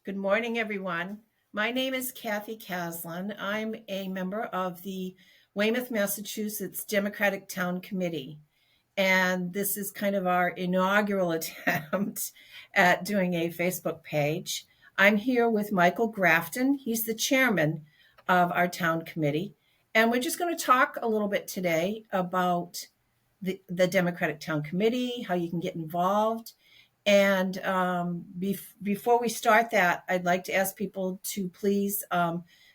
Good morning, everyone. My name is Kathy Caslin. I'm a member of the Weymouth, Massachusetts Democratic Town Committee. And this is kind of our inaugural attempt at doing a Facebook page. I'm here with Michael Grafton. He's the chairman of our town committee. And we're just going to talk a little bit today about the Democratic Town Committee, how you can get involved, and before we start that, I'd like to ask people to please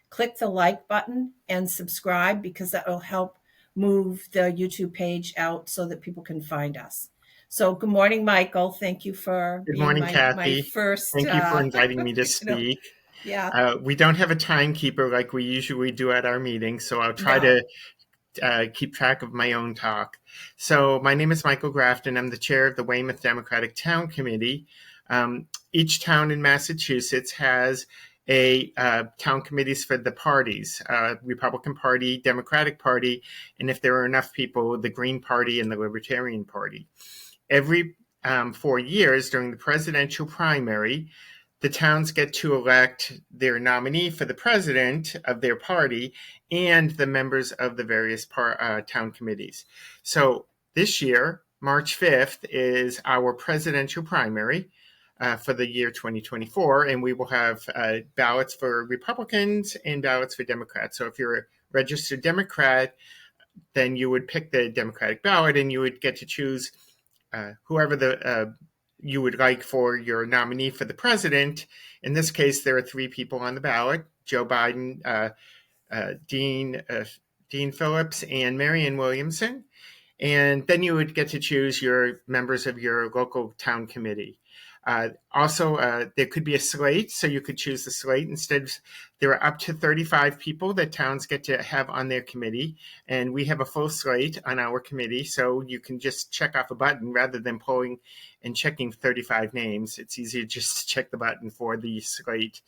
click the like button and subscribe because that will help move the YouTube page out so that people can find us. So, good morning, Michael. Thank you for Good being morning, my Kathy. first. Thank you for inviting me to you know, speak. yeah, We don't have a timekeeper like we usually do at our meetings, so I'll try no. to keep track of my own talk. So my name is Michael Grafton. I'm the chair of the Weymouth Democratic Town Committee. Each town in Massachusetts has a town committees for the parties, Republican Party, Democratic Party, and if there are enough people, the Green Party and the Libertarian Party. Every 4 years during the presidential primary, the towns get to elect their nominee for the president of their party and the members of the various town committees. So this year, March 5th, is our presidential primary for the year 2024, and we will have ballots for Republicans and ballots for Democrats. So if you're a registered Democrat, then you would pick the Democratic ballot and you would get to choose whoever you would like for your nominee for the president. In this case, there are three people on the ballot: Joe Biden, Dean Phillips, and Marianne Williamson. And then you would get to choose your members of your local town committee. Also, there could be a slate, so you could choose the slate. Instead, there are up to 35 people that towns get to have on their committee, and we have a full slate on our committee, so you can just check off a button rather than pulling and checking 35 names. It's easier just to check the button for the slate.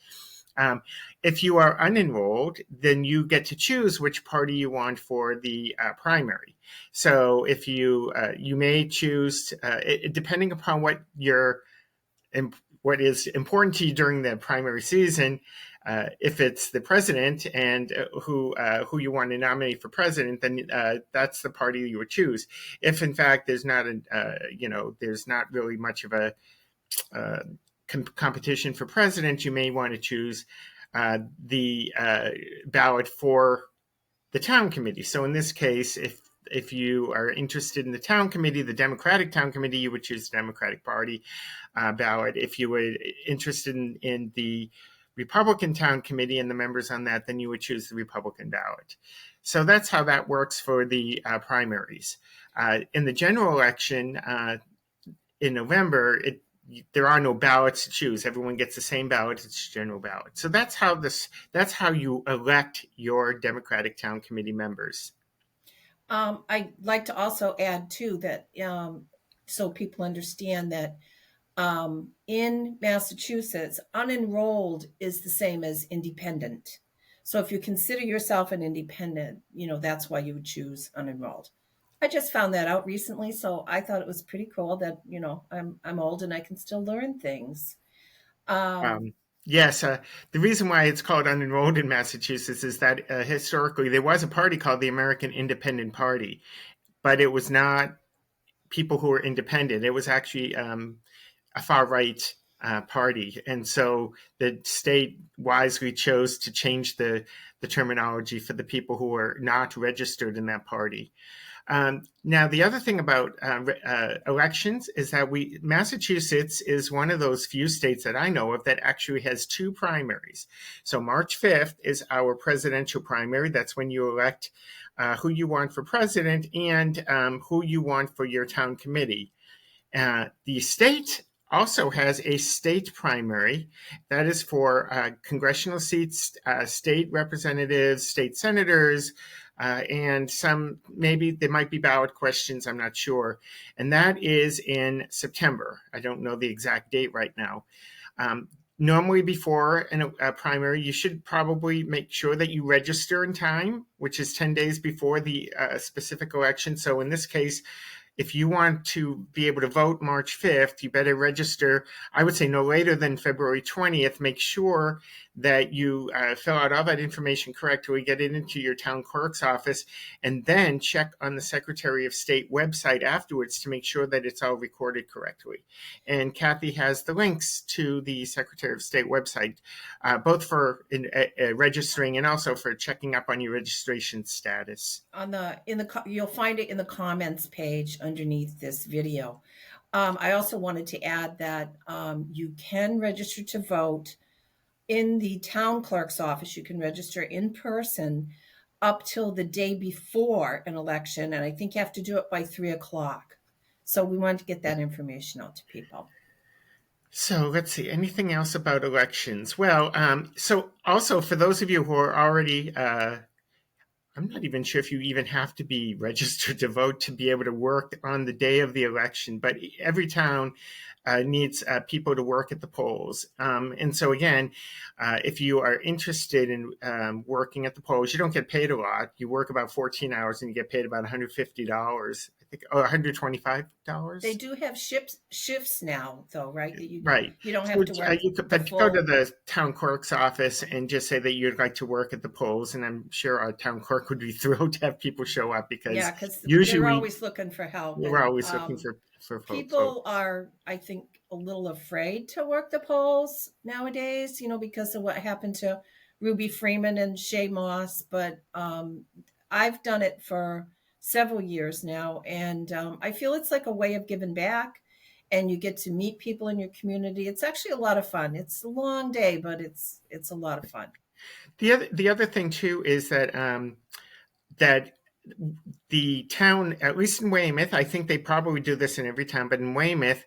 If you are unenrolled, then you get to choose which party you want for the primary. So if you may choose, depending upon what is important to you during the primary season, if it's the president and who you want to nominate for president, then that's the party you would choose. If in fact there's not there's not really much of a competition for president, you may want to choose the ballot for the town committee. So in this case, if you are interested in the town committee, the Democratic Town Committee, you would choose the Democratic Party ballot. If you were interested in the Republican Town Committee and the members on that, then you would choose the Republican ballot. So that's how that works for the primaries. In the general election in November, there are no ballots to choose. Everyone gets the same ballot. It's a general ballot. So that's how you elect your Democratic Town Committee members. I'd like to also add too that so people understand that in Massachusetts, unenrolled is the same as independent. So if you consider yourself an independent, that's why you would choose unenrolled. I just found that out recently, so I thought it was pretty cool that I'm old and I can still learn things. Yes, the reason why it's called unenrolled in Massachusetts is that historically there was a party called the American Independent Party, but it was not people who were independent. It was actually a far right party, and so the state wisely chose to change the terminology for the people who were not registered in that party. Now, the other thing about elections is that Massachusetts is one of those few states that I know of that actually has two primaries. So March 5th is our presidential primary. That's when you elect who you want for president and who you want for your town committee. The state also has a state primary that is for congressional seats, state representatives, state senators, and maybe there might be ballot questions, I'm not sure. And that is in September. I don't know the exact date right now. Normally before a primary, you should probably make sure that you register in time, which is 10 days before the specific election. So in this case, if you want to be able to vote March 5th, you better register, I would say no later than February 20th. Make sure that you fill out all that information correctly, get it into your town clerk's office, and then check on the Secretary of State website afterwards to make sure that it's all recorded correctly. And Kathy has the links to the Secretary of State website, both for registering and also for checking up on your registration status. You'll find it in the comments page underneath this video. I also wanted to add that you can register to vote in the town clerk's office. You can register in person up till the day before an election, and I think you have to do it by 3:00. So we wanted to get that information out to people. So let's see, anything else about elections? Well, so also for those of you who are already, I'm not even sure if you even have to be registered to vote to be able to work on the day of the election, but every town needs people to work at the polls. And so again, if you are interested in working at the polls, you don't get paid a lot. You work about 14 hours and you get paid about $150, I think, or $125. They do have shifts now, though, right? That Right. you don't have to work But go to the town clerk's office and just say that you'd like to work at the polls, and I'm sure our town clerk would be thrilled to have people show up because usually they're always looking for help. We're always looking for people are, I think, a little afraid to work the polls nowadays, because of what happened to Ruby Freeman and Shay Moss. But I've done it for several years now, and I feel it's like a way of giving back, and you get to meet people in your community. It's actually a lot of fun. It's a long day, but it's a lot of fun. The other thing too is that that the town, at least in Weymouth, I think they probably do this in every town, but in Weymouth,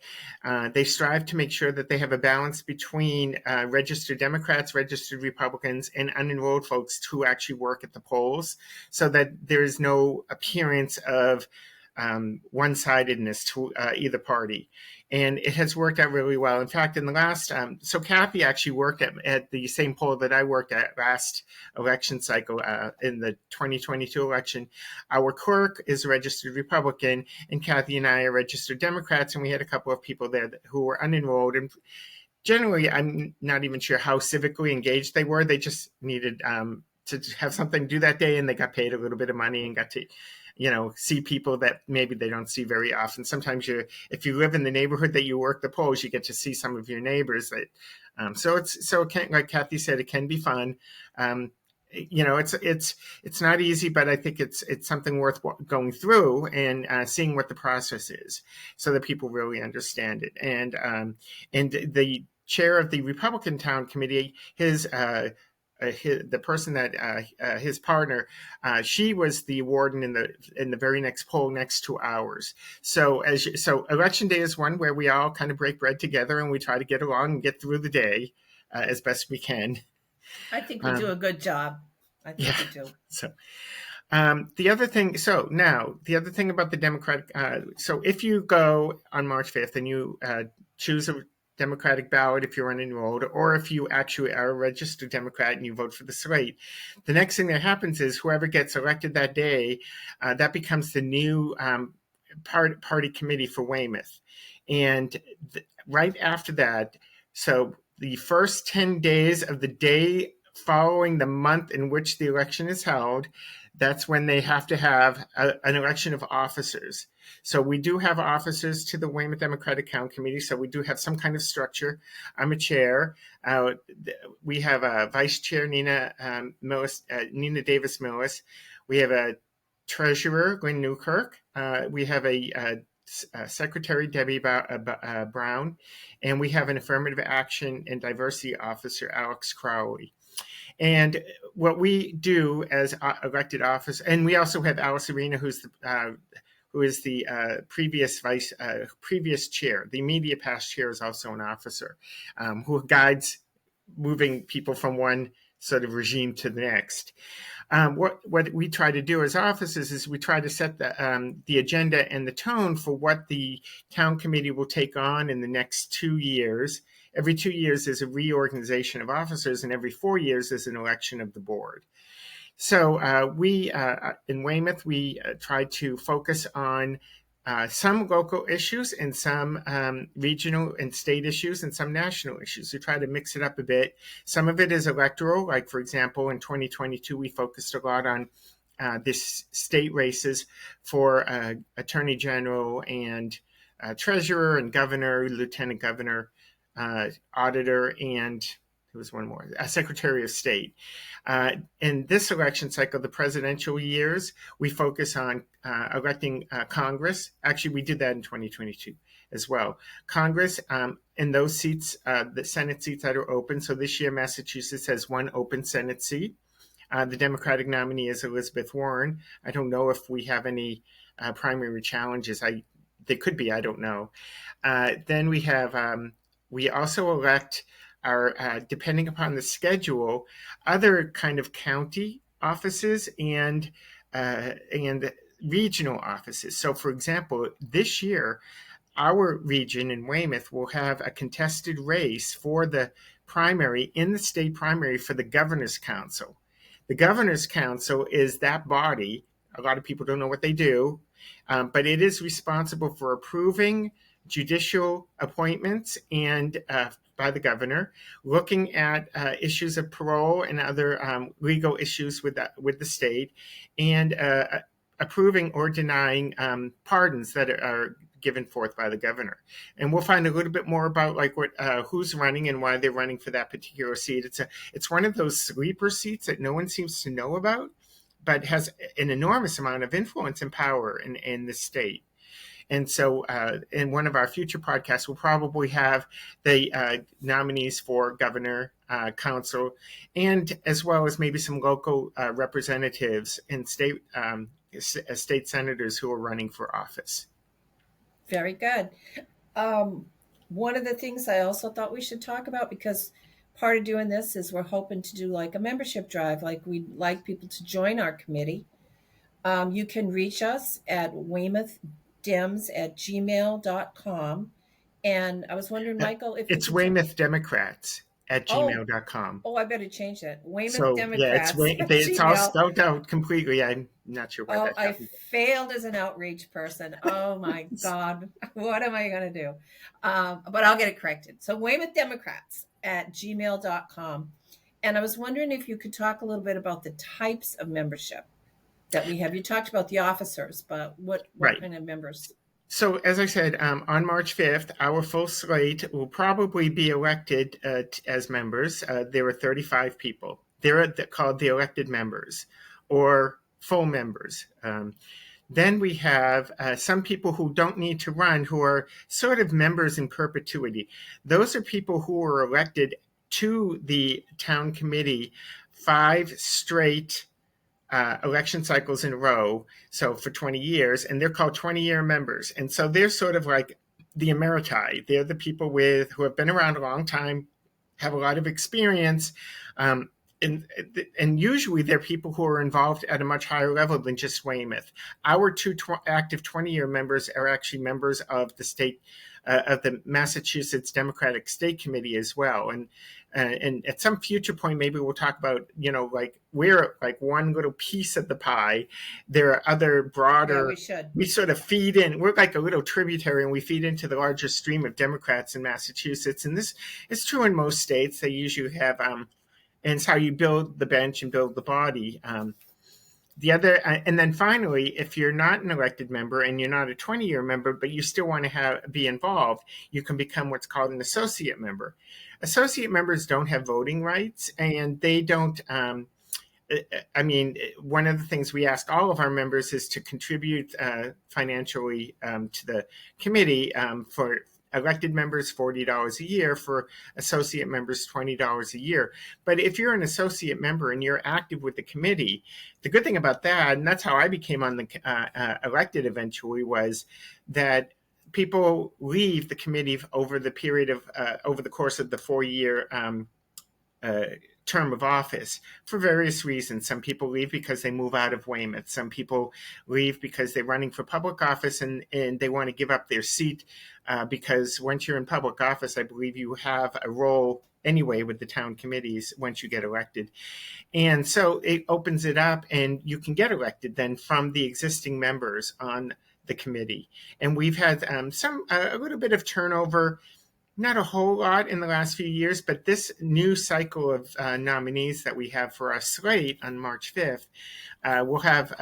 they strive to make sure that they have a balance between registered Democrats, registered Republicans, and unenrolled folks who actually work at the polls, so that there is no appearance of one-sidedness to either party. And it has worked out really well. In fact, in the last, so Kathy actually worked at the same poll that I worked at last election cycle in the 2022 election. Our clerk is a registered Republican, and Kathy and I are registered Democrats, and we had a couple of people there who were unenrolled. And generally, I'm not even sure how civically engaged they were. They just needed to have something to do that day, and they got paid a little bit of money and got to see people that maybe they don't see very often. Sometimes if you live in the neighborhood that you work the polls, you get to see some of your neighbors. That so it can, like Kathy said, it can be fun. It's not easy, but I think it's something worth going through and seeing what the process is, so that people really understand it. And the chair of the Republican Town Committee, the person that his partner, she was the warden in the very next poll next to ours. So election day is one where we all kind of break bread together and we try to get along and get through the day as best we can. I think we do a good job. I think we do. So the other thing about the Democratic, so if you go on March 5th and you choose a Democratic ballot if you're unenrolled, or if you actually are a registered Democrat and you vote for the slate, the next thing that happens is whoever gets elected that day, that becomes the new party committee for Weymouth. And right after that, so the first 10 days of the day following the month in which the election is held, that's when they have to have an election of officers. So we do have officers to the Weymouth Democratic Town Committee, so we do have some kind of structure. I'm a chair. We have a vice chair, Nina Davis Millis. We have a treasurer, Glenn Newkirk. We have a secretary, Debbie Brown, and we have an affirmative action and diversity officer, Alex Crowley. And what we do as elected office, and we also have Alice Arena, who is the previous chair. The immediate past chair is also an officer who guides moving people from one sort of regime to the next. What we try to do as officers is we try to set the agenda and the tone for what the town committee will take on in the next 2 years. Every 2 years is a reorganization of officers, and every 4 years is an election of the board. So we in Weymouth, we try to focus on some local issues and some regional and state issues and some national issues. We try to mix it up a bit. Some of it is electoral, like, for example, in 2022, we focused a lot on this state races for attorney general and treasurer and governor, lieutenant governor, auditor, and there was one more, Secretary of State. In this election cycle, the presidential years, we focus on electing Congress. Actually, we did that in 2022 as well. Congress, in those seats, the Senate seats that are open. So this year, Massachusetts has one open Senate seat. The Democratic nominee is Elizabeth Warren. I don't know if we have any primary challenges. They could be, I don't know. Then we also elect our, depending upon the schedule, other kind of county offices and regional offices. So, for example, this year, our region in Weymouth will have a contested race for the primary, in the state primary, for the Governor's Council. The Governor's Council is that body. A lot of people don't know what they do, but it is responsible for approving judicial appointments and by the governor, looking at issues of parole and other legal issues with the state, and approving or denying pardons that are given forth by the governor. And we'll find a little bit more about like what who's running and why they're running for that particular seat. It's one of those sleeper seats that no one seems to know about, but has an enormous amount of influence and power in the state. And so in one of our future podcasts, we'll probably have the nominees for governor, council, and as well as maybe some local representatives and state senators who are running for office. Very good. One of the things I also thought we should talk about, because part of doing this is we're hoping to do like a membership drive, like we'd like people to join our committee. You can reach us at Weymouthdems@gmail.com. And I was wondering, Michael, if it's Weymouthdemocrats at gmail.com. Oh, I better change that. Weymouth So Democrats. it's all spelled out completely. I'm not sure why that happened. I failed as an outreach person. Oh my God. What am I going to do? But I'll get it corrected. So WeymouthDemocrats@gmail.com. And I was wondering if you could talk a little bit about the types of membership that we have. You talked about the officers, but what kind of members? So, as I said, on March 5th, our full slate will probably be elected as members. There are 35 people. They're called the elected members or full members. Then we have some people who don't need to run, who are sort of members in perpetuity. Those are people who were elected to the town committee 5 straight election cycles in a row, so for 20 years, and they're called 20-year members. And so they're sort of like the emeriti. They're the people who have been around a long time, have a lot of experience, and usually they're people who are involved at a much higher level than just Weymouth. Our 2 active 20-year members are actually members of the state, of the Massachusetts Democratic State Committee as well. And at some future point, maybe we'll talk about, like we're like one little piece of the pie. There are other broader, we sort of feed in, we're like a little tributary, and we feed into the larger stream of Democrats in Massachusetts. And this is true in most states. They usually have, and it's how you build the bench and build the body. And then finally, if you're not an elected member and you're not a 20-year member, but you still want to be involved, you can become what's called an associate member. Associate members don't have voting rights, and they don't. One of the things we ask all of our members is to contribute financially to the committee. For elected members, $40 a year. For associate members, $20 a year. But if you're an associate member and you're active with the committee, the good thing about that, and that's how I became on the elected eventually, was that people leave the committee over the period of over the course of the 4-year term of office for various reasons. Some people leave because they move out of Weymouth. Some people leave because they're running for public office and they want to give up their seat because once you're in public office, I believe you have a role anyway with the town committees once you get elected. And so it opens it up, and you can get elected then from the existing members on the committee. And we've had a little bit of turnover, not a whole lot in the last few years, but this new cycle of nominees that we have for our slate on March 5th, we'll have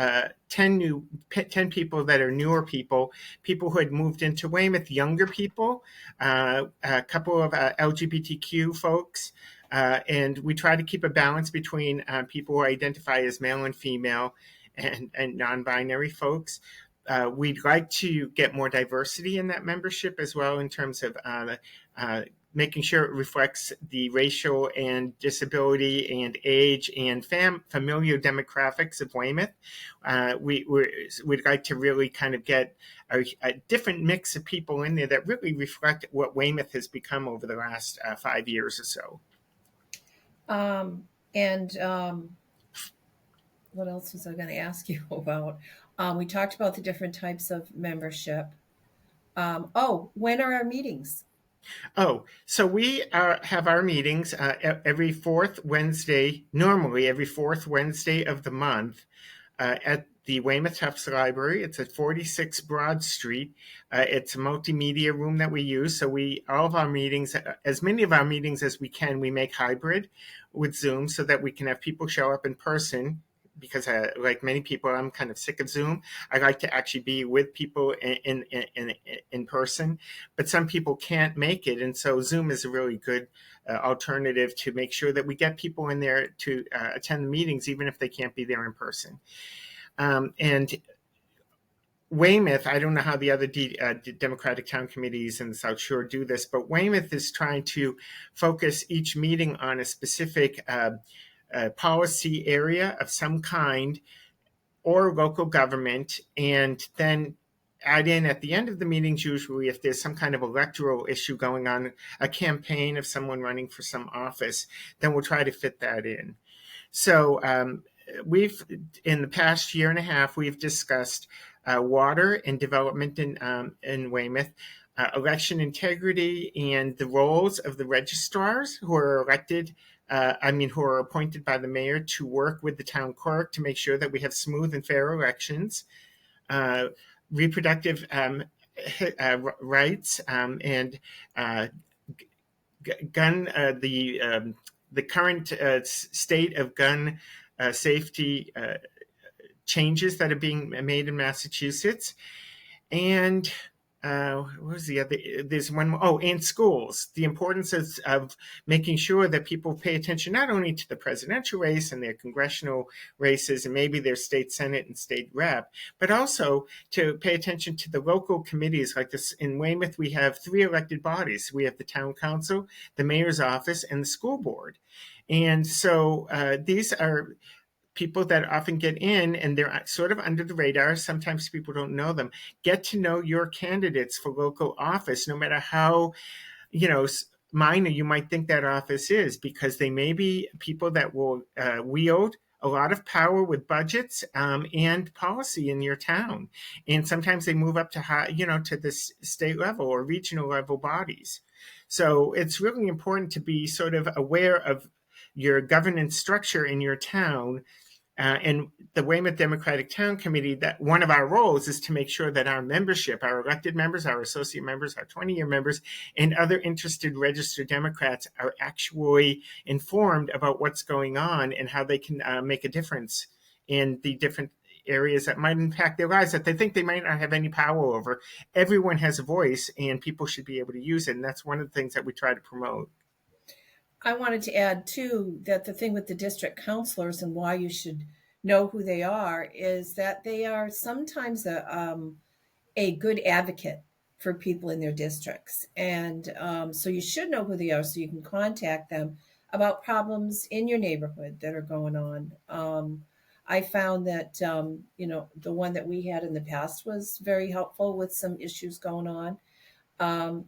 10 people that are newer people who had moved into Weymouth, younger people, a couple of LGBTQ folks, and we try to keep a balance between people who identify as male and female and non-binary folks. We'd like to get more diversity in that membership as well, in terms of making sure it reflects the racial and disability and age and familial demographics of Weymouth. We'd like to really kind of get a different mix of people in there that really reflect what Weymouth has become over the last 5 years or so. And what else was I going to ask you about? We talked about the different types of membership. When are our meetings? Oh, so we have our meetings every fourth Wednesday, normally every fourth Wednesday of the month, at the Weymouth Tufts Library. It's at 46 Broad Street. It's a multimedia room that we use. So all of our meetings, as many of our meetings as we can, we make hybrid with Zoom so that we can have people show up in person. Because like many people, I'm kind of sick of Zoom. I like to actually be with people in person, but some people can't make it, and so Zoom is a really good alternative to make sure that we get people in there to attend the meetings, even if they can't be there in person. And Weymouth, I don't know how the other Democratic town committees in the South Shore do this, but Weymouth is trying to focus each meeting on a specific policy area of some kind or local government, and then add in at the end of the meetings, usually if there's some kind of electoral issue going on, a campaign of someone running for some office, then we'll try to fit that in. So we've, in the past year and a half, we've discussed water and development in Weymouth, election integrity, and the roles of the registrars who are elected, who are appointed by the mayor to work with the town clerk to make sure that we have smooth and fair elections, reproductive rights, and gun, the current state of gun safety changes that are being made in Massachusetts. And what was the other? There's one more. Oh, and schools. The importance of making sure that people pay attention not only to the presidential race and their congressional races and maybe their state senate and state rep, but also to pay attention to the local committees. Like this in Weymouth, we have 3 elected bodies. We have the town council, the mayor's office, and the school board. And so these are people that often get in and they're sort of under the radar. Sometimes people don't know them. Get to know your candidates for local office, no matter how, minor you might think that office is, because they may be people that will wield a lot of power with budgets and policy in your town. And sometimes they move up to to the state level or regional level bodies. So it's really important to be sort of aware of your governance structure in your town. And the Weymouth Democratic Town Committee, that one of our roles is to make sure that our membership, our elected members, our associate members, our 20-year members, and other interested registered Democrats are actually informed about what's going on and how they can make a difference in the different areas that might impact their lives that they think they might not have any power over. Everyone has a voice and people should be able to use it. And that's one of the things that we try to promote. I wanted to add too that the thing with the district counselors and why you should know who they are is that they are sometimes a good advocate for people in their districts, and so you should know who they are so you can contact them about problems in your neighborhood that are going on. I found that the one that we had in the past was very helpful with some issues going on.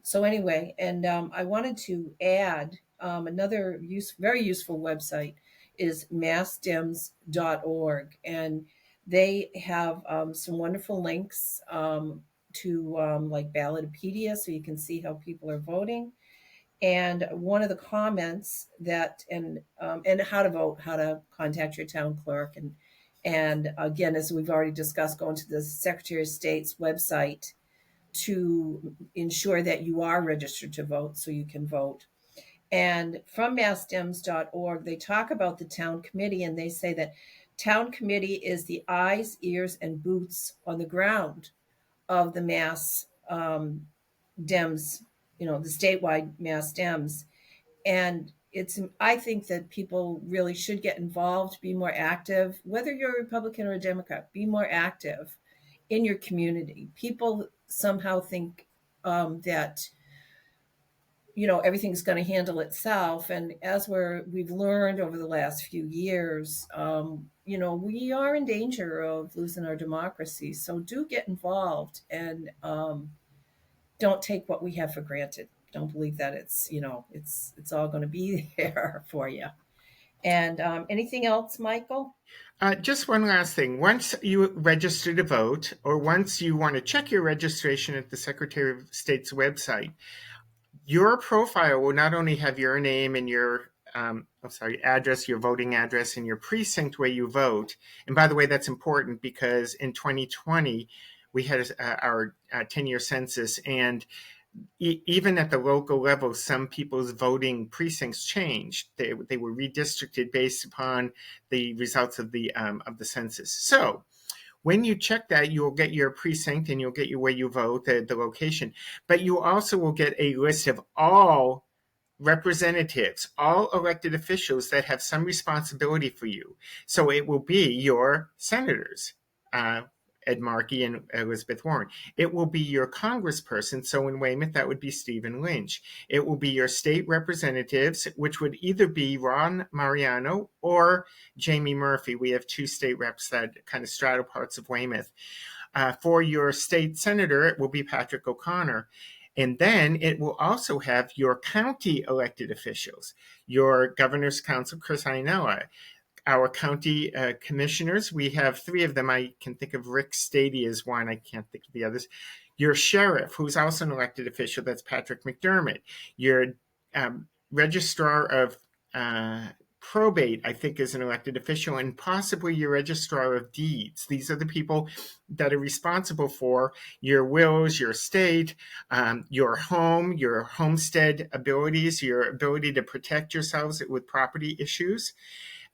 So anyway, and I wanted to add another very useful website is massdems.org, and they have some wonderful links to like Ballotopedia, so you can see how people are voting. And one of the comments that and how to vote, how to contact your town clerk, And again, as we've already discussed, going to the Secretary of State's website to ensure that you are registered to vote so you can vote. And from massdems.org, they talk about the town committee, and they say that town committee is the eyes, ears, and boots on the ground of the mass Dems, the statewide mass Dems. And I think that people really should get involved, be more active, whether you're a Republican or a Democrat, be more active in your community. People somehow think that everything's going to handle itself, and as we've learned over the last few years, we are in danger of losing our democracy. So do get involved, and don't take what we have for granted. Don't believe that it's all going to be there for you. And anything else, Michael? Just one last thing. Once you register to vote, or once you want to check your registration at the Secretary of State's website, your profile will not only have your name and your address, your voting address, and your precinct where you vote. And by the way, that's important because in 2020, we had our 10-year census, and even at the local level, some people's voting precincts changed. They were redistricted based upon the results of the census. So when you check that, you'll get your precinct and you'll get where you vote, the location. But you also will get a list of all representatives, all elected officials that have some responsibility for you. So it will be your senators, Ed Markey and Elizabeth Warren. It will be your congressperson. So in Weymouth, that would be Stephen Lynch. It will be your state representatives, which would either be Ron Mariano or Jamie Murphy. We have two state reps that kind of straddle parts of Weymouth. For your state senator, it will be Patrick O'Connor. And then it will also have your county elected officials, your governor's council, Chris Ainella, our county commissioners. We have three of them. I can think of Rick Stady as one. I can't think of the others. Your sheriff, who's also an elected official, that's Patrick McDermott. Your registrar of probate, I think, is an elected official, and possibly your registrar of deeds. These are the people that are responsible for your wills, your estate, your home, your homestead abilities, your ability to protect yourselves with property issues.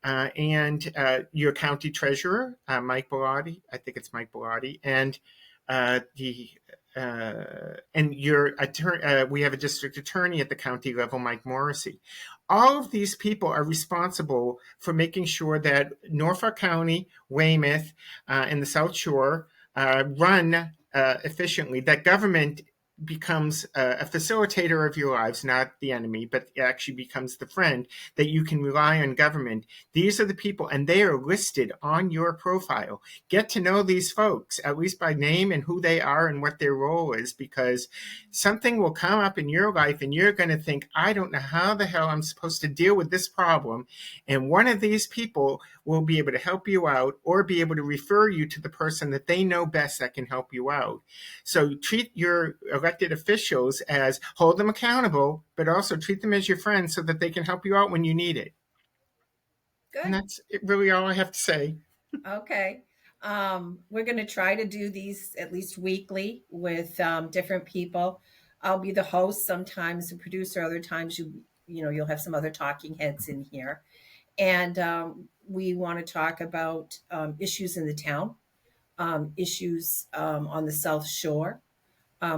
And your county treasurer, Mike Bellotti, I think it's Mike Bellotti, and your attorney. We have a district attorney at the county level, Mike Morrissey. All of these people are responsible for making sure that Norfolk County, Weymouth, and the South Shore run efficiently, that government becomes a facilitator of your lives, not the enemy, but actually becomes the friend, that you can rely on government. These are the people, and they are listed on your profile. Get to know these folks, at least by name and who they are and what their role is, because something will come up in your life and you're going to think, I don't know how the hell I'm supposed to deal with this problem. And one of these people will be able to help you out, or be able to refer you to the person that they know best that can help you out. So treat your elected officials as, hold them accountable, but also treat them as your friends so that they can help you out when you need it. And Good. that's really all I have to say. Okay. We're going to try to do these at least weekly with different people. I'll be the host sometimes, the producer. Other times, you'll have some other talking heads in here, and we want to talk about issues in the town, issues on the South Shore.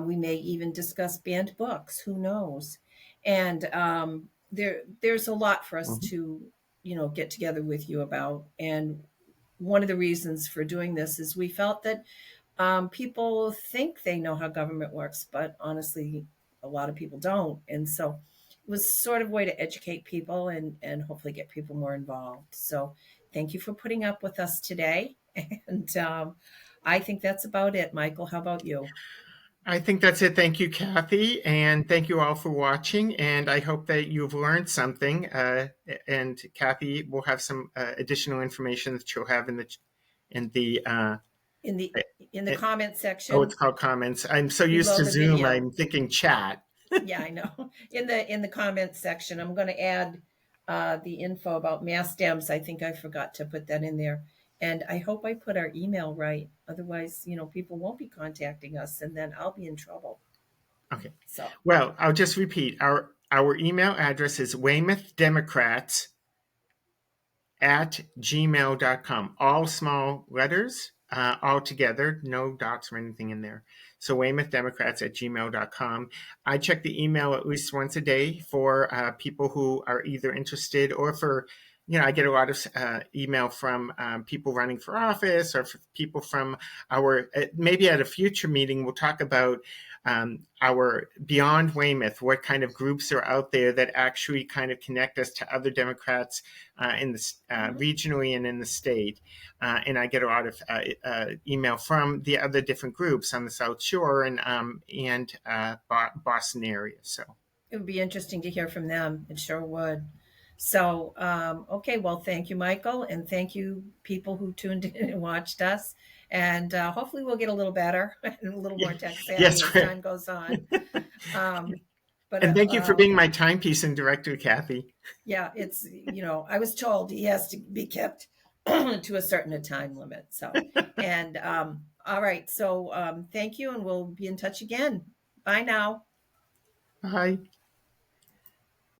We may even discuss banned books. Who knows? And there's a lot for us to get together with you about. And one of the reasons for doing this is we felt that people think they know how government works, but honestly, a lot of people don't. And so it was sort of a way to educate people and hopefully get people more involved. So thank you for putting up with us today. And I think that's about it. Michael, how about you? I think that's it. Thank you, Kathy, and thank you all for watching. And I hope that you've learned something. And Kathy will have some additional information that she'll have in the In the in the uh, comment oh, it's section called comments. I'm so used below to the Zoom, video. I'm thinking chat. Yeah, I know. In the comments section, I'm going to add the info about mass Dems. I think I forgot to put that in there, And I hope I put our email right. Otherwise, people won't be contacting us and then I'll be in trouble. Okay. So, Well, I'll just repeat. Our email address is Weymouthdemocrats at gmail.com. All small letters, all together, no dots or anything in there. So Weymouthdemocrats at gmail.com. I check the email at least once a day for people who are either interested or for, I get a lot of email from people running for office or for people from maybe at a future meeting, we'll talk about our Beyond Weymouth, what kind of groups are out there that actually kind of connect us to other Democrats in the regionally and in the state. And I get a lot of email from the other different groups on the South Shore and Boston area. So it would be interesting to hear from them. It sure would. So, okay, well, thank you, Michael, and thank you, people who tuned in and watched us. And hopefully, we'll get a little better and a little more tech savvy yes, as time goes on. Um, but and thank you for being my timepiece and director, Kathy. Yeah, it's I was told he has to be kept to a certain time limit. So, and all right, so thank you, and we'll be in touch again. Bye now. Bye.